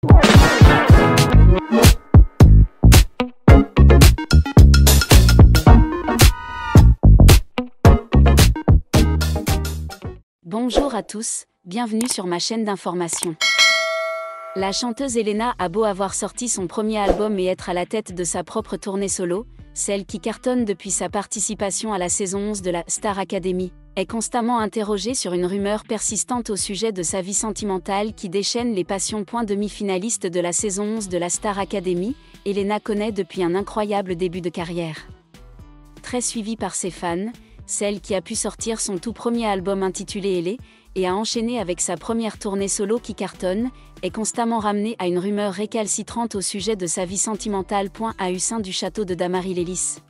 Bonjour à tous, bienvenue sur ma chaîne d'information. La chanteuse Elena a beau avoir sorti son premier album et être à la tête de sa propre tournée solo, celle qui cartonne depuis sa participation à la saison 11 de la Star Academy, est constamment interrogée sur une rumeur persistante au sujet de sa vie sentimentale qui déchaîne les passions. Demi-finaliste de la saison 11 de la Star Academy, Elena connaît depuis un incroyable début de carrière. Très suivie par ses fans, celle qui a pu sortir son tout premier album intitulé Elle et a enchaîné avec sa première tournée solo qui cartonne, est constamment ramenée à une rumeur récalcitrante au sujet de sa vie sentimentale. Au sein du château de Dammarie-les-Lys,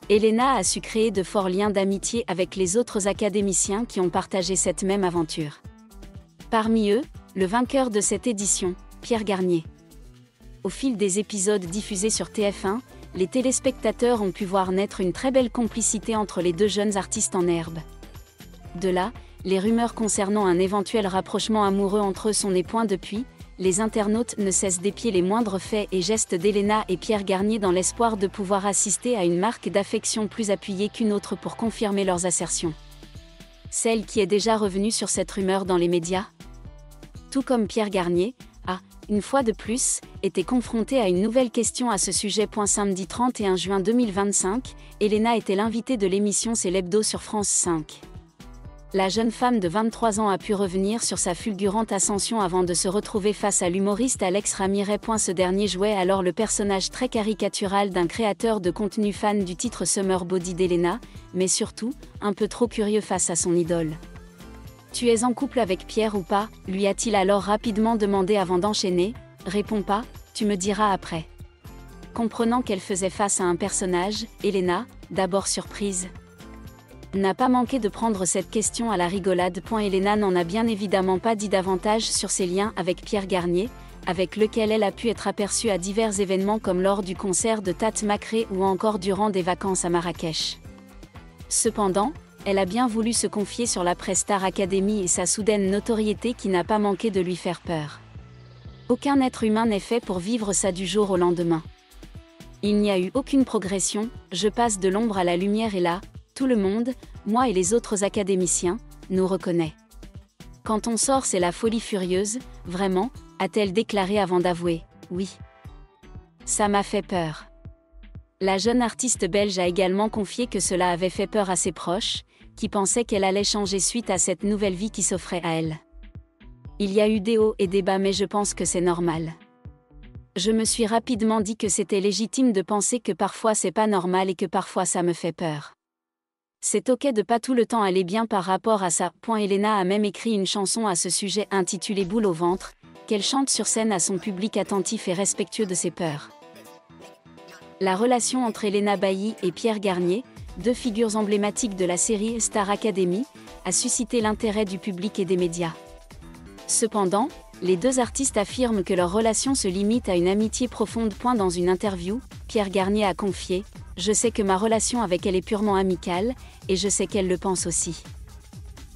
Elena a su créer de forts liens d'amitié avec les autres académiciens qui ont partagé cette même aventure. Parmi eux, le vainqueur de cette édition, Pierre Garnier. Au fil des épisodes diffusés sur TF1, les téléspectateurs ont pu voir naître une très belle complicité entre les deux jeunes artistes en herbe. De là, les rumeurs concernant un éventuel rapprochement amoureux entre eux sont nées. Depuis, les internautes ne cessent d'épier les moindres faits et gestes d'Elena et Pierre Garnier dans l'espoir de pouvoir assister à une marque d'affection plus appuyée qu'une autre pour confirmer leurs assertions. Celle qui est déjà revenue sur cette rumeur dans les médias, tout comme Pierre Garnier, a, une fois de plus, été confrontée à une nouvelle question à ce sujet. Samedi 31 juin 2025, Elena était l'invitée de l'émission C'est l'Hebdo sur France 5. La jeune femme de 23 ans a pu revenir sur sa fulgurante ascension avant de se retrouver face à l'humoriste Alex Ramirez. Ce dernier jouait alors le personnage très caricatural d'un créateur de contenu fan du titre Summer Body d'Elena, mais surtout, un peu trop curieux face à son idole. « Tu es en couple avec Pierre ou pas ?» lui a-t-il alors rapidement demandé avant d'enchaîner. « Réponds pas, tu me diras après. » Comprenant qu'elle faisait face à un personnage, Elena, d'abord surprise, n'a pas manqué de prendre cette question à la rigolade. Elena n'en a bien évidemment pas dit davantage sur ses liens avec Pierre Garnier, avec lequel elle a pu être aperçue à divers événements comme lors du concert de Tate McRae ou encore durant des vacances à Marrakech. Cependant, elle a bien voulu se confier sur l'après-Star Academy et sa soudaine notoriété qui n'a pas manqué de lui faire peur. Aucun être humain n'est fait pour vivre ça du jour au lendemain. Il n'y a eu aucune progression, je passe de l'ombre à la lumière et là, tout le monde, moi et les autres académiciens, nous reconnaît. Quand on sort c'est la folie furieuse, vraiment, a-t-elle déclaré avant d'avouer, oui. Ça m'a fait peur. La jeune artiste belge a également confié que cela avait fait peur à ses proches, qui pensaient qu'elle allait changer suite à cette nouvelle vie qui s'offrait à elle. Il y a eu des hauts et des bas mais je pense que c'est normal. Je me suis rapidement dit que c'était légitime de penser que parfois c'est pas normal et que parfois ça me fait peur. C'est ok de pas tout le temps aller bien par rapport à ça. Elena a même écrit une chanson à ce sujet intitulée Boule au ventre, qu'elle chante sur scène à son public attentif et respectueux de ses peurs. La relation entre Elena Bailly et Pierre Garnier, deux figures emblématiques de la série Star Academy, a suscité l'intérêt du public et des médias. Cependant, les deux artistes affirment que leur relation se limite à une amitié profonde. Dans une interview, Pierre Garnier a confié « Je sais que ma relation avec elle est purement amicale, et je sais qu'elle le pense aussi. »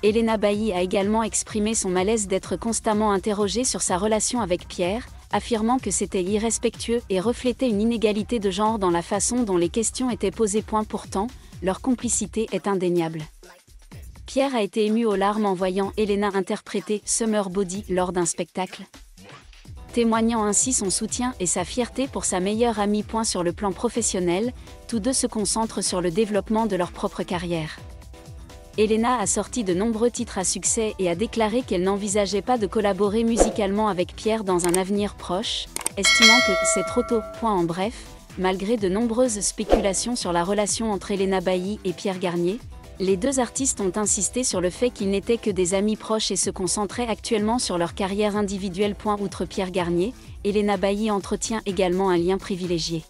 Elena Bailly a également exprimé son malaise d'être constamment interrogée sur sa relation avec Pierre, affirmant que c'était irrespectueux et reflétait une inégalité de genre dans la façon dont les questions étaient posées. Pourtant, leur complicité est indéniable. Pierre a été ému aux larmes en voyant Elena interpréter Summer Body lors d'un spectacle, témoignant ainsi son soutien et sa fierté pour sa meilleure amie. Sur le plan professionnel, tous deux se concentrent sur le développement de leur propre carrière. Elena a sorti de nombreux titres à succès et a déclaré qu'elle n'envisageait pas de collaborer musicalement avec Pierre dans un avenir proche, estimant que c'est trop tôt. En bref, malgré de nombreuses spéculations sur la relation entre Elena Bailly et Pierre Garnier, les deux artistes ont insisté sur le fait qu'ils n'étaient que des amis proches et se concentraient actuellement sur leur carrière individuelle. Outre Pierre Garnier, Elena Bailly entretient également un lien privilégié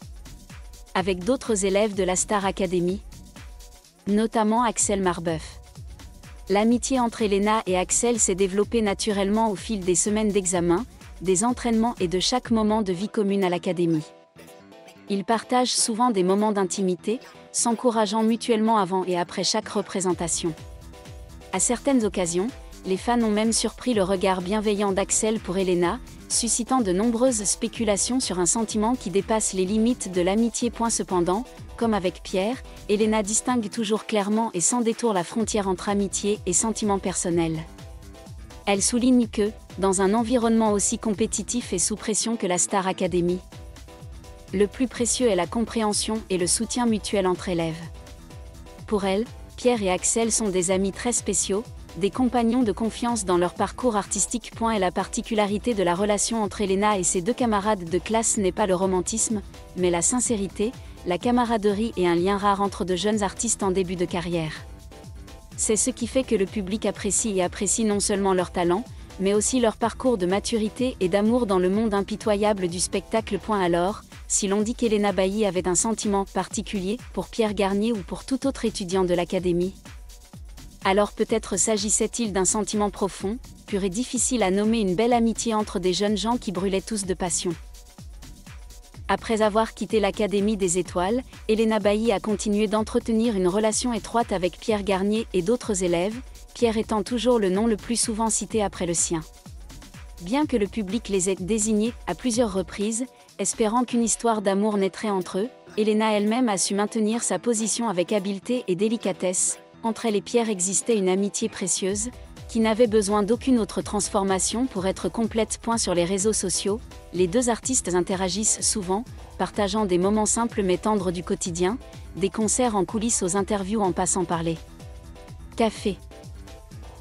avec d'autres élèves de la Star Academy, notamment Axel Marbeuf. L'amitié entre Elena et Axel s'est développée naturellement au fil des semaines d'examen, des entraînements et de chaque moment de vie commune à l'académie. Ils partagent souvent des moments d'intimité, s'encourageant mutuellement avant et après chaque représentation. À certaines occasions, Les fans ont même surpris le regard bienveillant d'Axel pour Elena, suscitant de nombreuses spéculations sur un sentiment qui dépasse les limites de l'amitié. Cependant, comme avec Pierre, Elena distingue toujours clairement et sans détour la frontière entre amitié et sentiment personnel. Elle souligne que, dans un environnement aussi compétitif et sous pression que la Star Academy, le plus précieux est la compréhension et le soutien mutuel entre élèves. Pour elle, Pierre et Axel sont des amis très spéciaux, des compagnons de confiance dans leur parcours artistique. Et la particularité de la relation entre Elena et ses deux camarades de classe n'est pas le romantisme, mais la sincérité, la camaraderie et un lien rare entre de jeunes artistes en début de carrière. C'est ce qui fait que le public apprécie non seulement leur talent, mais aussi leur parcours de maturité et d'amour dans le monde impitoyable du spectacle. Alors, si l'on dit qu'Elena Bailly avait un sentiment particulier pour Pierre Garnier ou pour tout autre étudiant de l'académie, alors peut-être s'agissait-il d'un sentiment profond, pur et difficile à nommer, une belle amitié entre des jeunes gens qui brûlaient tous de passion. Après avoir quitté l'Académie des Étoiles, Elena Bailly a continué d'entretenir une relation étroite avec Pierre Garnier et d'autres élèves, Pierre étant toujours le nom le plus souvent cité après le sien. Bien que le public les ait désignés à plusieurs reprises, espérant qu'une histoire d'amour naîtrait entre eux, Elena elle-même a su maintenir sa position avec habileté et délicatesse. Entre elle et Pierre existait une amitié précieuse, qui n'avait besoin d'aucune autre transformation pour être complète. Sur les réseaux sociaux, les deux artistes interagissent souvent, partageant des moments simples mais tendres du quotidien, des concerts en coulisses aux interviews en passant par les cafés.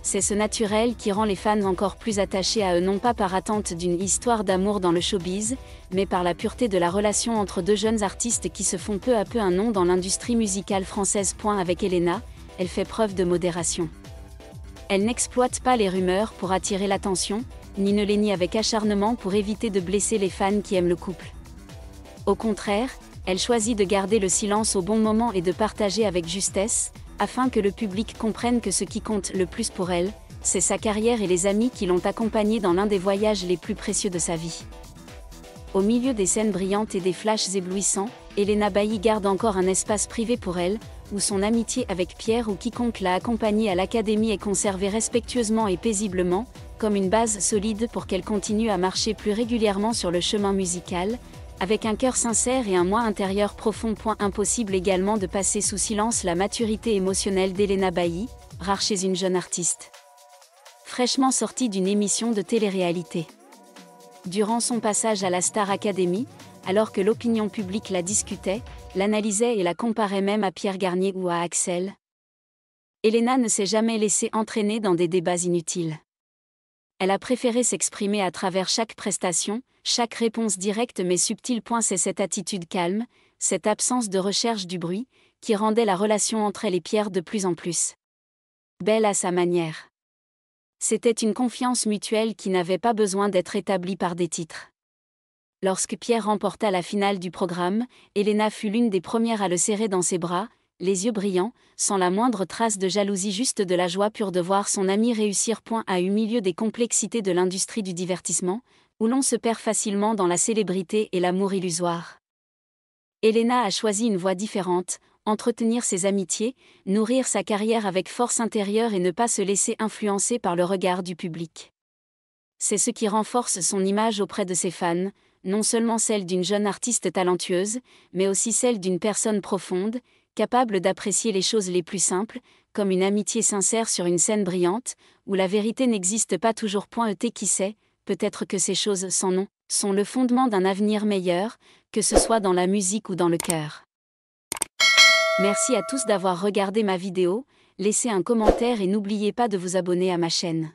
C'est ce naturel qui rend les fans encore plus attachés à eux, non pas par attente d'une histoire d'amour dans le showbiz, mais par la pureté de la relation entre deux jeunes artistes qui se font peu à peu un nom dans l'industrie musicale française. Avec Elena, elle fait preuve de modération. Elle n'exploite pas les rumeurs pour attirer l'attention, ni ne les nie avec acharnement pour éviter de blesser les fans qui aiment le couple. Au contraire, elle choisit de garder le silence au bon moment et de partager avec justesse, afin que le public comprenne que ce qui compte le plus pour elle, c'est sa carrière et les amis qui l'ont accompagnée dans l'un des voyages les plus précieux de sa vie. Au milieu des scènes brillantes et des flashs éblouissants, Elena Bailly garde encore un espace privé pour elle, où son amitié avec Pierre ou quiconque l'a accompagnée à l'académie est conservée respectueusement et paisiblement, comme une base solide pour qu'elle continue à marcher plus régulièrement sur le chemin musical, avec un cœur sincère et un moi intérieur profond. Impossible également de passer sous silence la maturité émotionnelle d'Elena Bailly, rare chez une jeune artiste fraîchement sortie d'une émission de télé-réalité. Durant son passage à la Star Academy, alors que l'opinion publique la discutait, l'analysait et la comparait même à Pierre Garnier ou à Axel, Elena ne s'est jamais laissée entraîner dans des débats inutiles. Elle a préféré s'exprimer à travers chaque prestation, chaque réponse directe mais subtile. C'est cette attitude calme, cette absence de recherche du bruit, qui rendait la relation entre elle et Pierre de plus en plus belle à sa manière. C'était une confiance mutuelle qui n'avait pas besoin d'être établie par des titres. Lorsque Pierre remporta la finale du programme, Elena fut l'une des premières à le serrer dans ses bras, les yeux brillants, sans la moindre trace de jalousie, juste de la joie pure de voir son ami réussir. Au milieu des complexités de l'industrie du divertissement, où l'on se perd facilement dans la célébrité et l'amour illusoire, Elena a choisi une voie différente, entretenir ses amitiés, nourrir sa carrière avec force intérieure et ne pas se laisser influencer par le regard du public. C'est ce qui renforce son image auprès de ses fans, non seulement celle d'une jeune artiste talentueuse, mais aussi celle d'une personne profonde, capable d'apprécier les choses les plus simples, comme une amitié sincère sur une scène brillante, où la vérité n'existe pas toujours. Qui sait, peut-être que ces choses sans nom sont le fondement d'un avenir meilleur, que ce soit dans la musique ou dans le cœur. Merci à tous d'avoir regardé ma vidéo, laissez un commentaire et n'oubliez pas de vous abonner à ma chaîne.